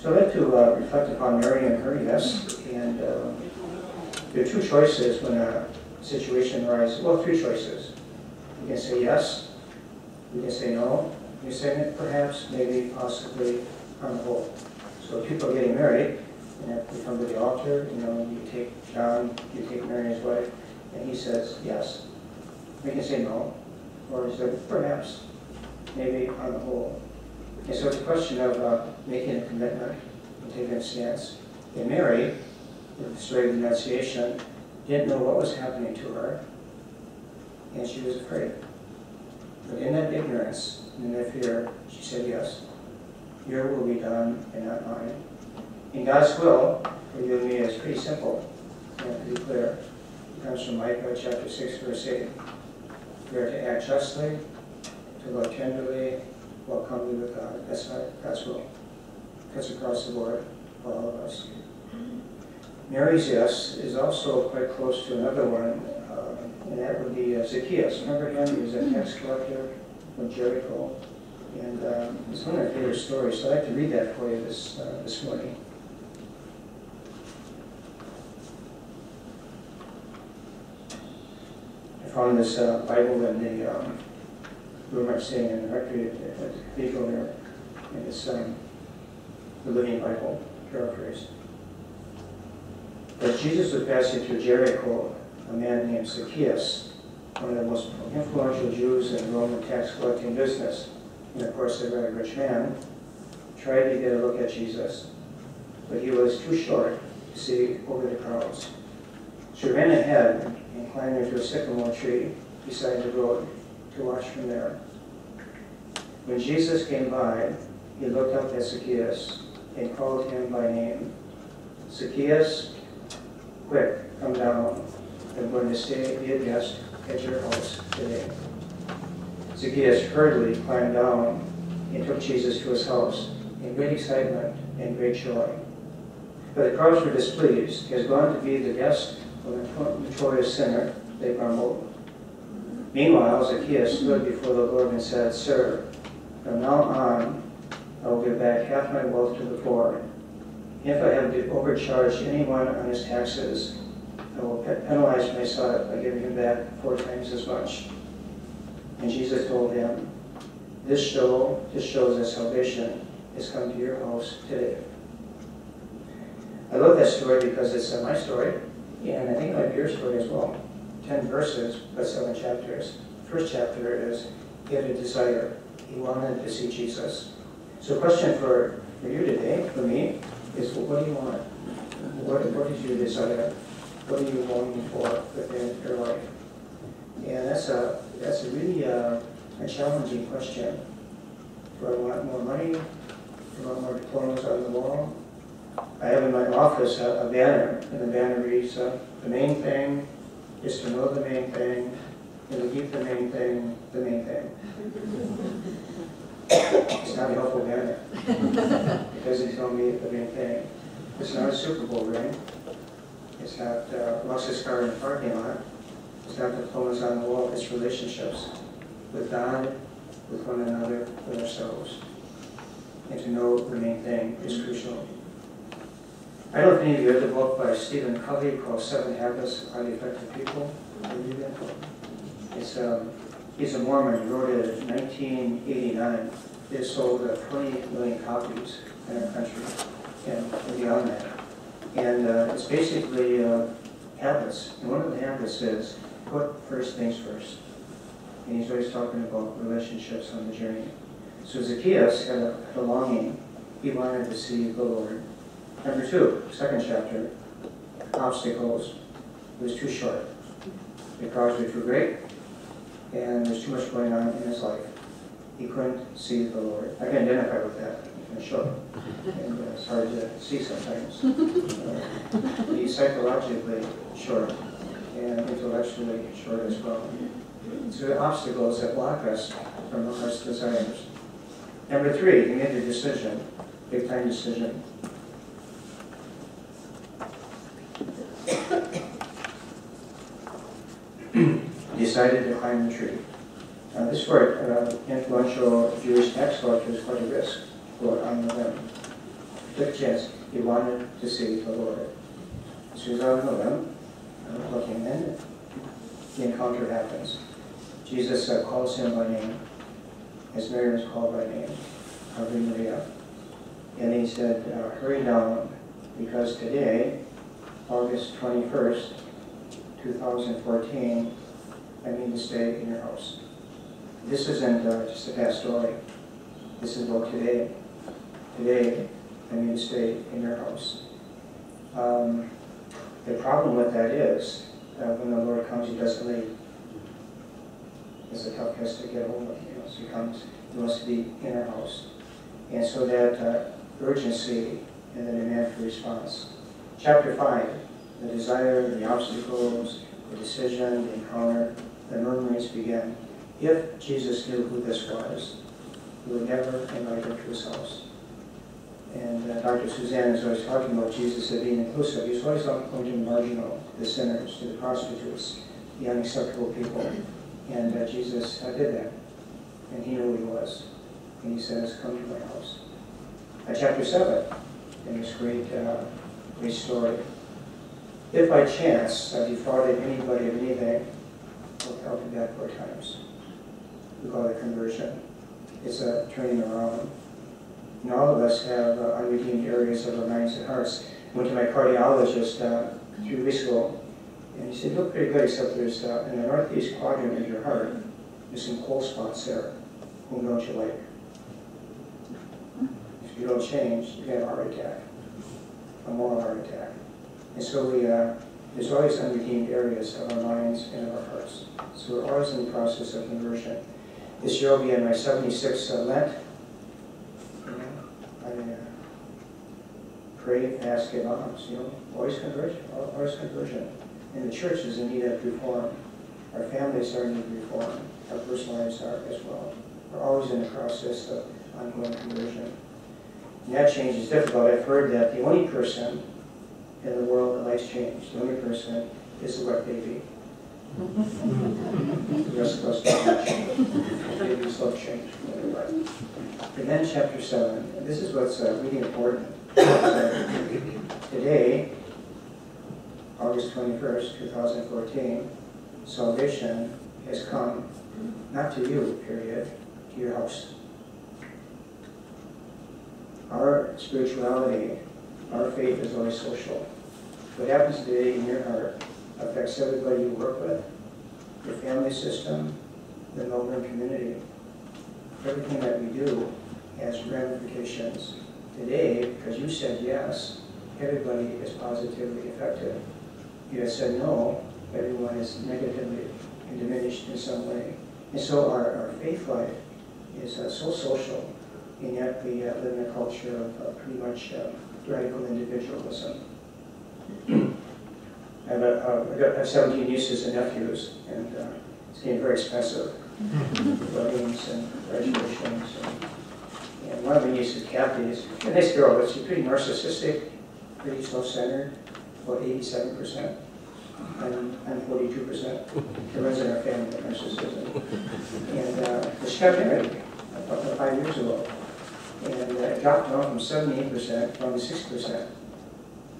So I'd like to reflect upon Mary and her yes, and there are two choices when a situation arises. Well, three choices. You can say yes, you can say no, you can say perhaps, maybe, possibly, on the whole. So people are getting married, and if you come to the altar, you take John, you take Mary, his wife, and he says yes. We can say no, or is it perhaps, maybe, on the whole. And so it's a question of making a commitment and taking a stance. And Mary, with the story of the Annunciation, didn't know what was happening to her, and she was afraid. But in that ignorance, in that fear, she said yes. Your will be done and not mine. And God's will for you and me is pretty simple and pretty clear. It comes from Micah chapter 6, verse 8. We are to act justly, to love tenderly, walk humbly with God. That's God's will. Cuts across the board for all of us. Mary's yes is also quite close to another one, and that would be Zacchaeus. Remember him? He was a tax collector from Jericho. And it's one of my favorite stories, so I'd like to read that for you this morning. I found this Bible in the room I'm staying in the rectory at the cathedral there, and it's the Living Bible, paraphrased. As Jesus was passing through Jericho, a man named Zacchaeus, one of the most influential Jews in the Roman tax collecting business, and of course a very rich man, tried to get a look at Jesus, but he was too short to see over the crowds. So he ran ahead and climbed into a sycamore tree beside the road to watch from there. When Jesus came by, he looked up at Zacchaeus and called him by name. Zacchaeus, quick, come down. I'm going to be a guest at your house today. Zacchaeus hurriedly climbed down and took Jesus to his house in great excitement and great joy. But the crowds were displeased. He has gone to be the guest of a notorious sinner, they grumbled. Meanwhile, Zacchaeus stood before the Lord and said, Sir, from now on, I will give back half my wealth to the poor. If I have overcharged anyone on his taxes, I will penalize myself by giving him back 4 times as much. And Jesus told him, this shows that salvation has come to your house today. I love that story because it's my story, and I think it might be your story as well. 10 verses, but 7 chapters. First chapter is, he had a desire. He wanted to see Jesus. So the question for you today, for me, is what do you want? What is your desire? What are you longing for within your life? And that's a really a challenging question. Do I want more money? Do I want more diplomas on the wall? I have in my office a banner, and the banner reads, the main thing is to know the main thing, and to keep the main thing the main thing. It's not a helpful banner. It doesn't tell me the main thing. It's not a Super Bowl ring. It's not Luxus car in the parking lot. It's not diplomas on the wall. It's relationships with God, with one another, with ourselves. And to know the main thing is crucial. I don't know if any of you read the book by Stephen Covey called 7 Habits of Highly Effective People. Have you read that book? He's a Mormon. He wrote it in 1989. It sold 20 million copies in our country and beyond that. And it's basically habits. And one of the habits is put first things first. And he's always talking about relationships on the journey. So Zacchaeus had a longing. He wanted to see the Lord. Number 2, second chapter, obstacles. It was too short. The crowds were too great, and there's too much going on in his life. He couldn't see the Lord. I can identify with that. It's short, and it's hard to see sometimes. He's psychologically short, and intellectually short as well. So the obstacles that block us from our heart's desires. Number 3, he made a decision, big time decision. Decided to climb the tree. This for influential Jewish tax collector is quite a risk on the limb. took a chance. He wanted to see the Lord. As soon as I know them, I'm looking, then the encounter happens. Jesus calls him by name, as Mary was called by name, Ave Maria. And he said, hurry down, because today, August 21st, 2014, I need to stay in your house. This isn't just a past story. This is about today. Today, I need to stay in your house. The problem with that is that when the Lord comes, he doesn't leave. It's a tough guest to get hold of. So he comes, he wants to be in our house. And so that urgency and the demand for response. Chapter 5, the desire, the obstacles, the decision, the encounter, the murmurings begin. If Jesus knew who this was, he would never invite her to his house. And Dr. Suzanne is always talking about Jesus as being inclusive. He's always going to the marginal, the sinners, to the prostitutes, the unacceptable people. And Jesus did that. And he knew who he was. And he says, come to my house. Chapter 7, in this great story. If by chance I defrauded anybody of anything, I'll do that 4 times. We call it conversion. It's a turning around. And all of us have unredeemed areas of our minds and hearts. I went to my cardiologist 3 weeks ago, and he said, you look pretty good, except there's in the northeast quadrant of your heart, there's some cold spots there. Whom don't you like? If you don't change, you have a heart attack, a moral heart attack. And so there's always unredeemed areas of our minds and of our hearts. So we're always in the process of conversion. This year will be in my 76th Lent. I pray, fast, give alms. Always conversion, always conversion. And the church is in need of reform. Our families are in need of reform. Our personal lives are as well. We're always in the process of ongoing conversion. And that change is difficult. I've heard that the only person in the world that likes change, the only person is the wet baby. The rest of us don't like change. Babies love change. And then chapter 7. And this is what's really important. Today, August 21st, 2014, salvation has come, not to you, period, to your house. Our spirituality, our faith is always social. What happens today in your heart affects everybody you work with, your family system, the Melbourne community. Everything that we do has ramifications. Today, because you said yes, everybody is positively affected. You have said no, everyone is negatively and diminished in some way. And so our faith life is so social, and yet we live in a culture of pretty much radical individualism. I have 17 nieces and nephews, and it's getting very expensive. Weddings and graduations. And one of the nieces, Kathy, is a nice girl, but she's pretty narcissistic, pretty self-centered, about 87%. I'm 42%. The rest of our family are narcissism. And she got married about 5 years ago. And it dropped down from 78% down to 6%.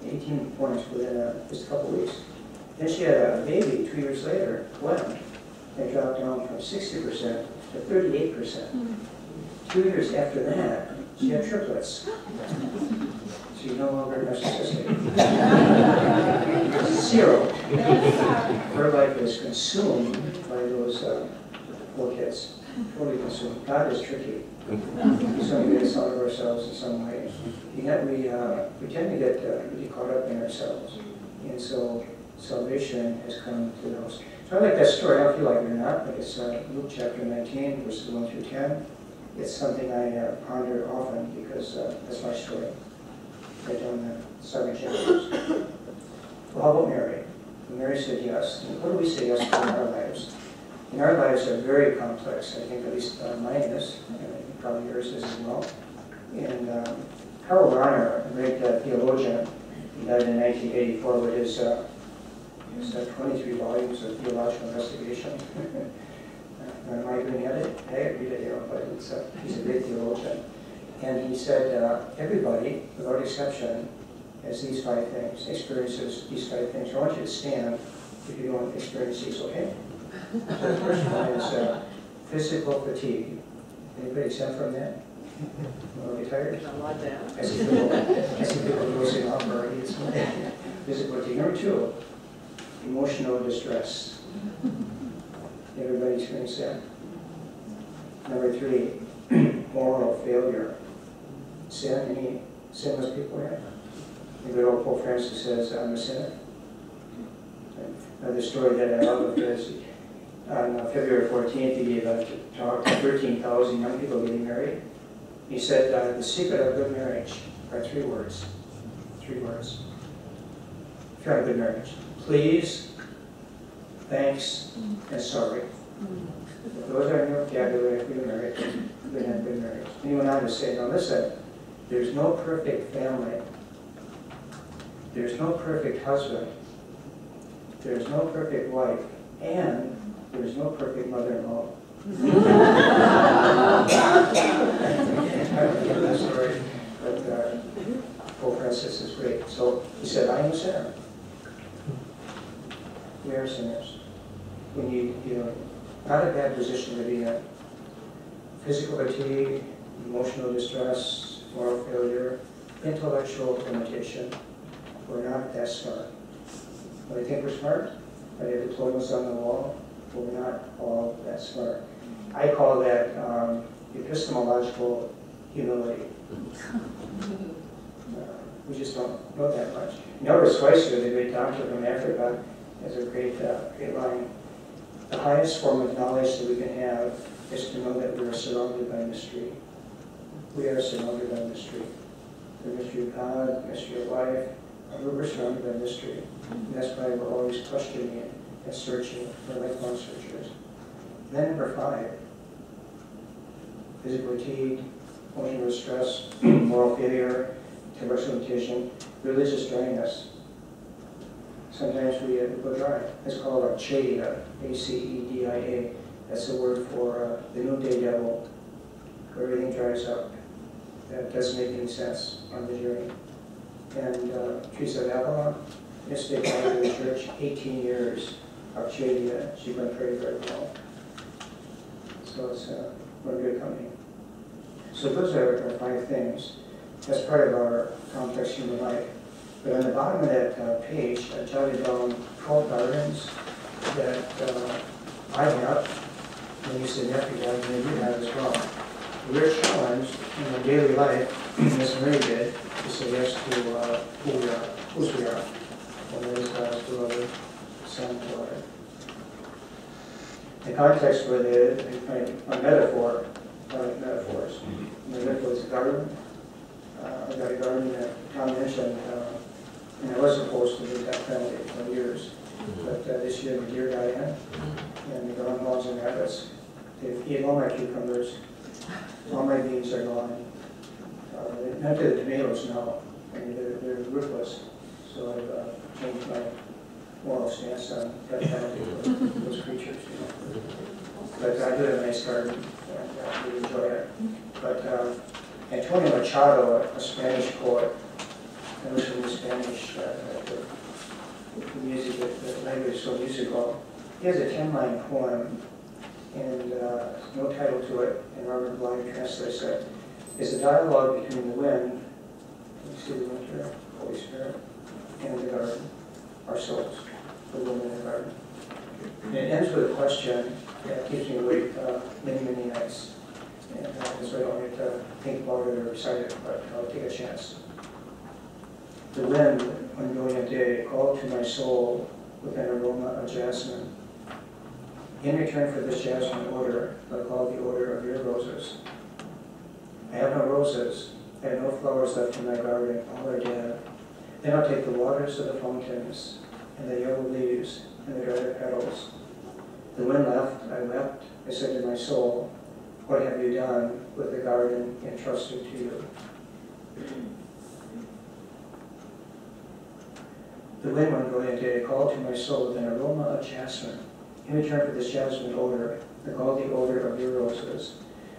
18 points within just a couple weeks. Then she had a baby 2 years later, Gwen. It dropped down from 60% to 38%. 2 years after that, she had triplets. She's no longer narcissistic. 0. Her life is consumed by those 4 kids. Totally consumed. God is tricky. He's going to get us out of ourselves in some way. And yet we tend to get really caught up in ourselves. And so salvation has come to the house. So I like that story. I don't feel like we're not, but it's Luke chapter 19, verses 1 through 10. It's something I ponder often because that's my story. Right down the 7 chapters. Well, how about Mary? When Mary said yes. And what do we say yes to in our lives? And our lives are very complex. I think at least mine is, and probably yours is as well. And Harold Rahner, a great theologian, he died in 1984 with his 23 volumes of theological investigation. Am I doing it? Hey, read it here, but he's a great theologian. And he said, everybody, without exception, has these 5 things, experiences these 5 things. I want you to stand if you don't experience these, okay? So the first one is physical fatigue. Anybody exempt from that? Or get tired? A lot down. I see people dosing off already. It's physical fatigue. Number 2, emotional distress. Everybody experience that. Number 3, moral failure. Sin, any sinless people here? The good old Pope Francis says, I'm a sinner. Another story that I love is on February 14th, he gave a talk to 13,000 young people getting married. He said, the secret of good marriage are 3 words. 3 words. If you have a good marriage, please, thanks, and sorry. If those are in your vocabulary for your marriage, you're going to have a good marriage. And he went on to say, now listen, there's no perfect family. There's no perfect husband. There's no perfect wife. And there's no perfect mother-in-law. I don't know that story, but Pope Francis is great. So he said, I am a sinner. We are sinners. We need, not a bad position to be in. Physical fatigue, emotional distress, moral failure, intellectual limitation. We're not that smart. When I think we're smart, I have diplomas on the wall, but we're not all that smart. I call that epistemological humility. We just don't know that much. Norbert Schweitzer, the great doctor from Africa, has a great line. The highest form of knowledge that we can have is to know that we are surrounded by mystery. We are surrounded by mystery. The mystery of God, the mystery of life. We're surrounded by mystery. And that's why we're always questioning and searching. We're lifelong searchers. Then number 5, physical fatigue, emotional stress, moral failure, intellectual limitation, religious dryness. Sometimes we go dry. It's called a acedia, A-C-E-D-I-A. That's a word for the noonday devil, where everything dries up. That doesn't make any sense on the journey. And Teresa of Avila, mystic out of the church, 18 years of acedia. She went very, very well. So it's we're good company. So those are 5 things. That's part of our complex human life. But on the bottom of that page, I jotted down 12 gardens that I have, and you said nephew and you have as well. We're challenged in our daily life, as Mary did, to say yes to who we are, whose we are, and that is God's beloved Son, daughter. The context for my metaphor, metaphors. My metaphor is a garden. I got a garden that Tom mentioned, and I was supposed to leave that family for years. But this year the deer got in, and the groundhogs and rabbits. They've eaten all my cucumbers. All my beans are gone. Not to the tomatoes now. I mean, they're ruthless. So I've changed my moral stance on that penalty for those creatures. But I do have a nice garden, and we enjoy it. But Antonio Machado, a Spanish poet, I listen to Spanish, the music, the language is so musical. He has a 10-line poem, and no title to it, and Robert Morneau translates it. It's a dialogue between the wind, you see the wind here, Holy Spirit, and the garden, our souls, the woman in the garden. And it ends with a question that keeps me awake many, many nights. And so I don't get to think about it or recite it, but I'll take a chance. The wind, when going a day, called to my soul with an aroma of jasmine. In return for this jasmine odor, I call the odor of your roses. I have no roses. I have no flowers left in my garden. All are dead. Then I'll take the waters of the fountains, and the yellow leaves, and the dried petals. The wind left, I wept. I said to my soul, what have you done with the garden entrusted to you? The wind one brilliant day called to my soul with an aroma of jasmine. In return for this jasmine odor, I called the odor of your roses.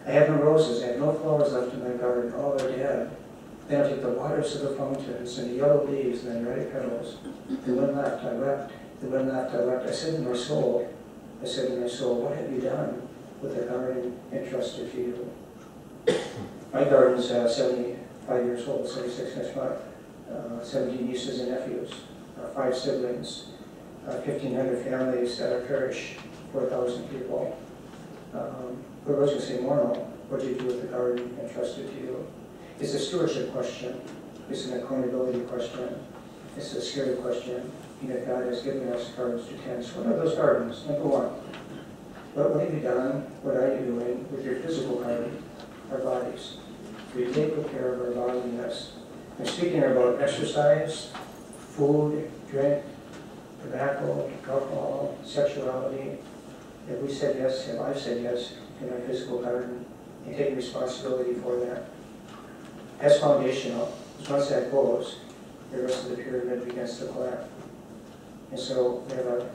I I have no roses, I have no flowers left in my garden, all are dead. Then I take the waters of the fountains and the yellow leaves and the red petals. The wind laughed, I wept. The wind laughed, I wept. I said to my soul, what have you done with the garden entrusted to you? My garden's 75 years old, 76 next month. 17 nieces and nephews, 5 siblings, 1,500 families at our parish, 4,000 people. ROBERT Morneau, what do you do with the garden entrusted to you? It's a stewardship question. It's an accountability question. It's a scary question. God has given us gardens to tend. So what are those gardens? Number one, what have you done? What are you doing with your physical garden, our bodies? We take good care of our godliness. I'm speaking about exercise, food, drink, tobacco, alcohol, sexuality. Have we said yes? Have I said yes in our physical garden and taking responsibility for that? That's foundational. Once that goes, the rest of the pyramid begins to collapse. And so we have a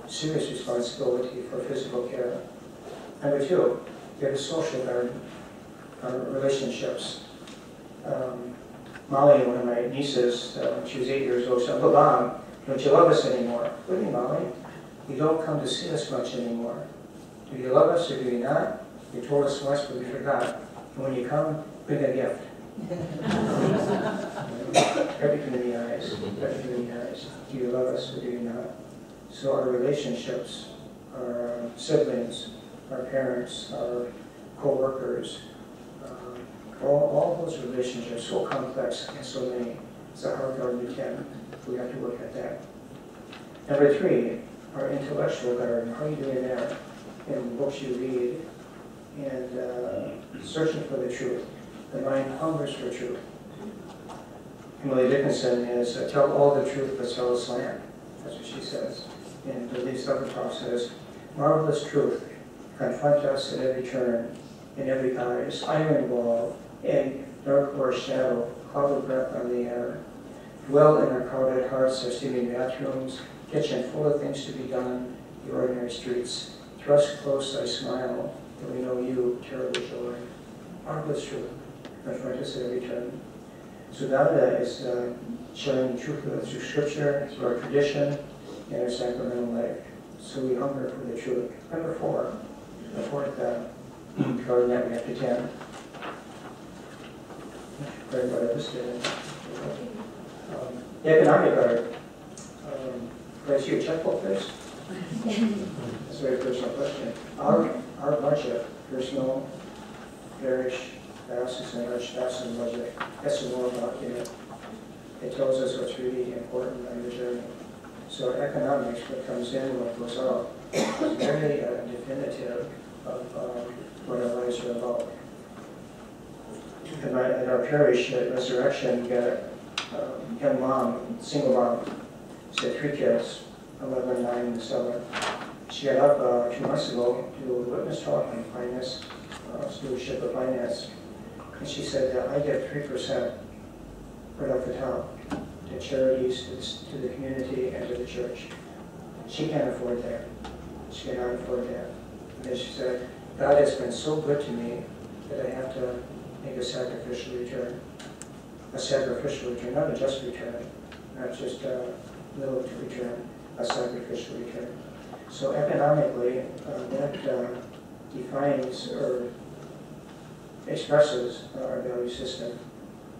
serious responsibility for physical care. Number two, we have a social garden, relationships. Molly, one of my nieces, when she was 8 years old, said, "But Mom, don't you love us anymore?" What do you mean, Molly? You don't come to see us much anymore. Do you love us or do you not? You told us once, but we forgot. And when you come, bring a gift. Everything in the eyes. Everything in the eyes. Do you love us or do you not? So our relationships, our siblings, our parents, our co-workers, all those relationships are so complex and so many. It's a hard garden to tend. We have to work at that. Number three, our intellectual garden. How are you doing there? In books you read and searching for the truth. The mind hungers for truth. Emily Dickinson is, tell all the truth but tell a slant. That's what she says. And the Least Upper says, marvelous truth, confront us at every turn, in every eyes, iron wall, egg, dark horse shadow, cloud of breath on the air. Dwell in our crowded hearts, our steaming bathrooms, kitchen full of things to be done, the ordinary streets. Thrust close thy smile, that we know you, terrible joy. Marvelous truth, confront us at every turn. So Davida is sharing the truth through Scripture, through our tradition, and our sacramental life. So we hunger for the truth. Number four, the fourth garden that we have to tend. Very what I was doing. The economic garden. Can I see your checkbook, please? That's a very personal question. Our budget, personal, parish, diocese, and archdiocese budget, that's a moral document. It tells us what's really important on the journey. So economics, what comes in, what goes out, is very definitive of what our lives are about. At our parish at Resurrection, we got a young mom, single mom. She had 3 kids, 11, 9, and 7. She got up 2 months ago to do a witness talk on finance, stewardship of finance. And she said that I get 3% right off the top to charities, to the community, and to the church. She can't afford that. She cannot afford that. And then she said, God has been so good to me that I have to make a sacrificial return. A sacrificial return, not a just return, not just a little to return, a sacrificial return. So economically, that defines or expresses our value system.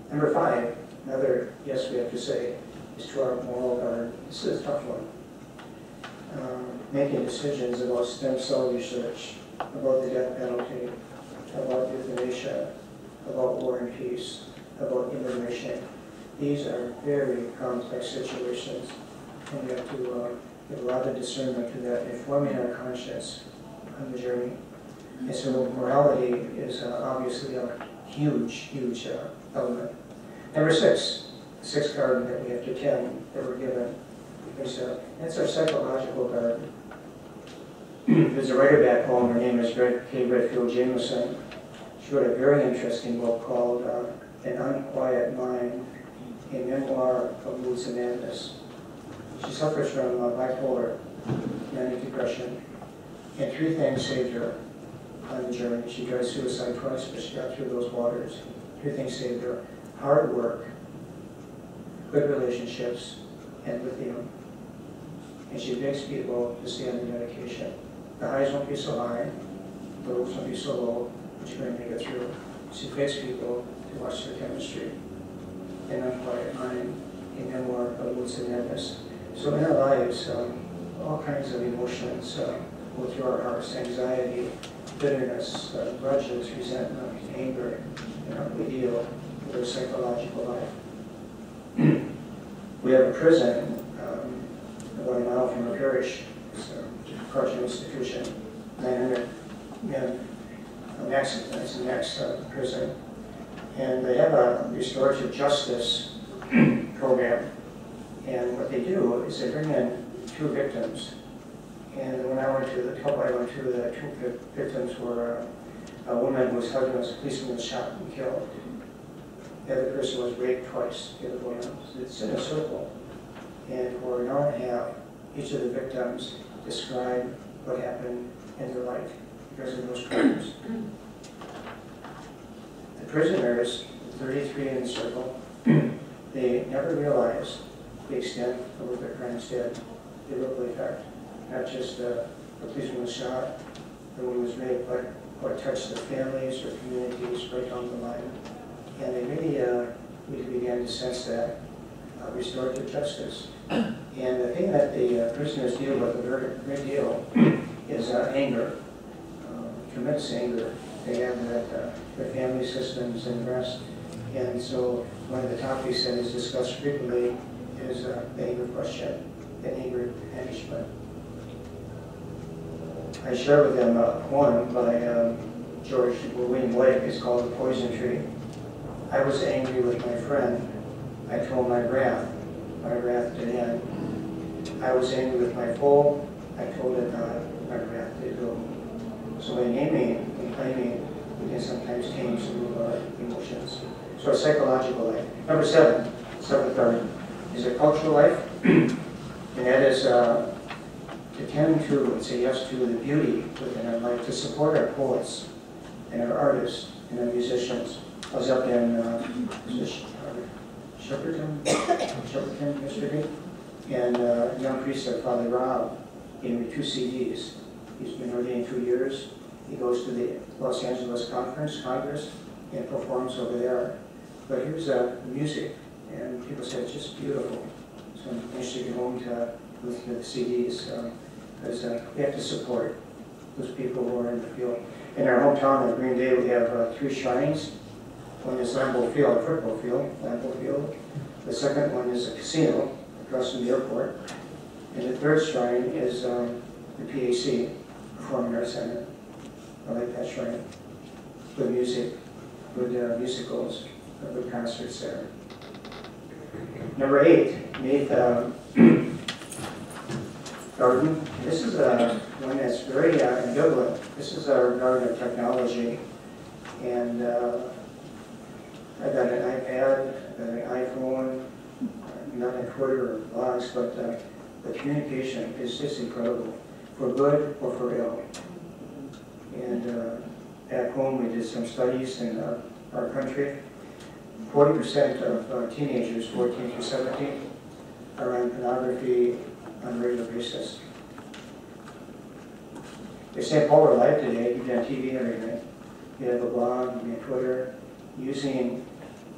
Number 5, another yes we have to say, is to our moral garden. This is a tough one. Making decisions about stem cell research, about the death penalty, about euthanasia, about war and peace, about immigration. These are very complex situations, and we have to give a lot of discernment to that, informing our conscience on the journey. And so morality is obviously a huge element. Number 6, the 6th garden that we have to tend, that we're given, because that's our psychological garden. There's a writer back home, her name is Kay Redfield Jameson. She wrote a very interesting book called An Unquiet Mind, a Memoir of Moods and Madness. She suffers from bipolar, manic depression, and 3 things saved her. on the journey. She tried suicide twice, but she got through those waters. Three things saved her: hard work, good relationships, and lithium. And she begs people to stay on the medication. The highs won't be so high, the lows won't be so low, but you're going to make it through. She begs people to watch their chemistry. An Unquiet Mind, a memoir of Moods and Madness. So in our lives, all kinds of emotions go through our hearts: anxiety, bitterness, grudges, resentment, anger, and how we deal with our psychological life. We have a prison about a mile from our parish. It's a correctional institution, 900 men, that's the max prison. And they have a restorative justice program. And what they do is they bring in two victims. And when I went to the couple I went to, the two victims were a woman whose husband was a policeman was shot and killed. The other person was raped twice, the other woman. It's in a circle. And for an hour and a half, each of the victims described what happened in their life because of those crimes. The prisoners, 33 in the circle, they never realized the extent of what their crimes did. They really affect not just the policeman was shot, the woman was raped, but what touched their families, their communities, right down the line. And they really began to sense that restorative justice. And the thing that the prisoners deal with a great deal is anger, tremendous anger. They have their family systems and the rest. And so one of the topics that is discussed frequently is the anger question, the anger management. I share with them a poem by George William Blake. It's called The Poison Tree. I was angry with my friend. I told my wrath did end. I was angry with my foe. I told it not, my wrath did go. So by naming and claiming, we can sometimes tame some of our emotions. So our psychological life. Number 7, seventh art, is a cultural life. And that is to tend to and say yes to the beauty within our life, to support our poets and our artists and our musicians. I was up in Shepperton yesterday, and young priest there, Father Rob, gave me 2 CDs. He's been ordained 2 years. He goes to the Los Angeles Congress, and performs over there. But here's music, and people say it's just beautiful. So I'm anxious to get home to listen to the CDs, because we have to support those people who are in the field. In our hometown of Green Bay, we have 3 shrines. One is Lambeau Field, a football field, Lambeau Field. The second one is a casino across from the airport. And the third shrine is the PAC, Performing Arts Center. I like that shrine. Good music, good musicals, good concerts there. Number 8, Nate garden. This is one that's very ambivalent. This is our garden of technology. And I got an iPad, I got an iPhone, not on Twitter or blogs, but the communication is just incredible, for good or for ill. And at home we did some studies in our country. 40% of teenagers, 14 through 17, are on pornography on a regular basis. They say Paul are alive today, you can TV and everything. You have a blog, you have Twitter, using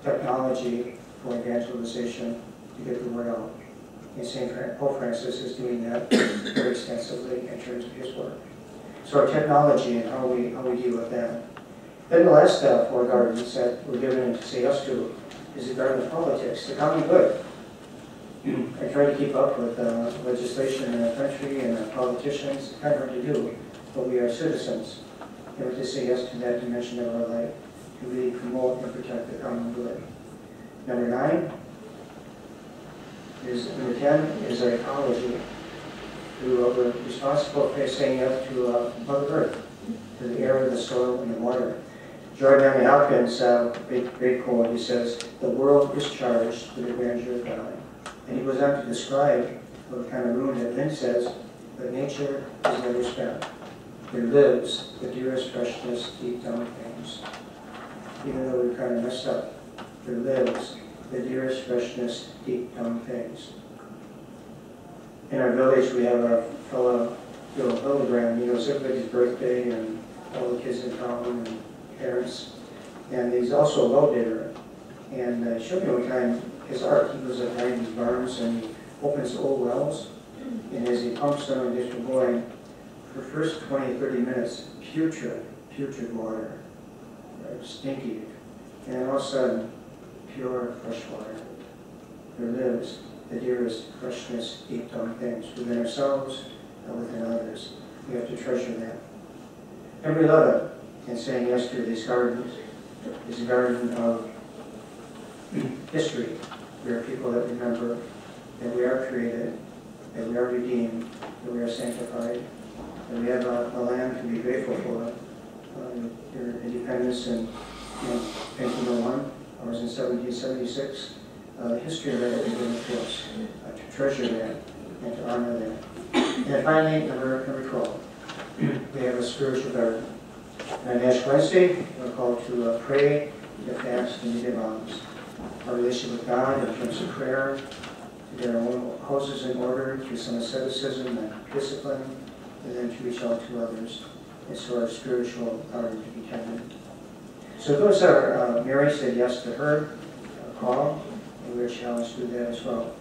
technology for evangelization to get the word out. And St. Pope Francis is doing that very extensively in terms of his work. So our technology and how we deal with that. Then the last 4 gardens that we're given to say yes to is the garden of politics, the common good. I try to keep up with legislation in our country and our politicians. It's kind of hard to do, but we are citizens. And we have to say yes to that dimension of our life to really promote and protect the common good. Number 10 is our ecology. We're responsible for saying yes to Mother Earth, to the air, the soil, and the water. Jordan Hopkins, great quote, he says, "The world is charged with the grandeur of God." And he goes on to describe what kind of ruin that then says, but nature is never spent. There lives the dearest freshness deep down things. Even though we've kind of messed up, there lives the dearest freshness deep down things. In our village, we have our fellow Hildebrand. He knows everybody's birthday and all the kids in town and parents. And he's also a well digger. And he showed me one time his art. He goes up behind these barns and he opens old wells. And as he pumps them and gets going, for the first 20, 30 minutes, putrid water, right, stinky. And all of a sudden, pure fresh water. There lives the dearest freshness deep down things within ourselves and within others. We have to treasure that. And we love it. And saying yes to these gardens is a garden of history. We are people that remember that we are created, that we are redeemed, that we are sanctified, that we have a land to be grateful for. Your independence in 1901, ours in 1776. The history of that is given to us, to treasure that and to honor that. And finally, number 12, we have a spiritual garden. And on Ash Wednesday, we're called to pray, to fast, and to give alms. Our relationship with God in terms of prayer, to get our own houses in order, through some asceticism and discipline, and then to reach out to others. And so our spiritual garden to be tended. So those are, Mary said yes to her call, and we're challenged to do that as well.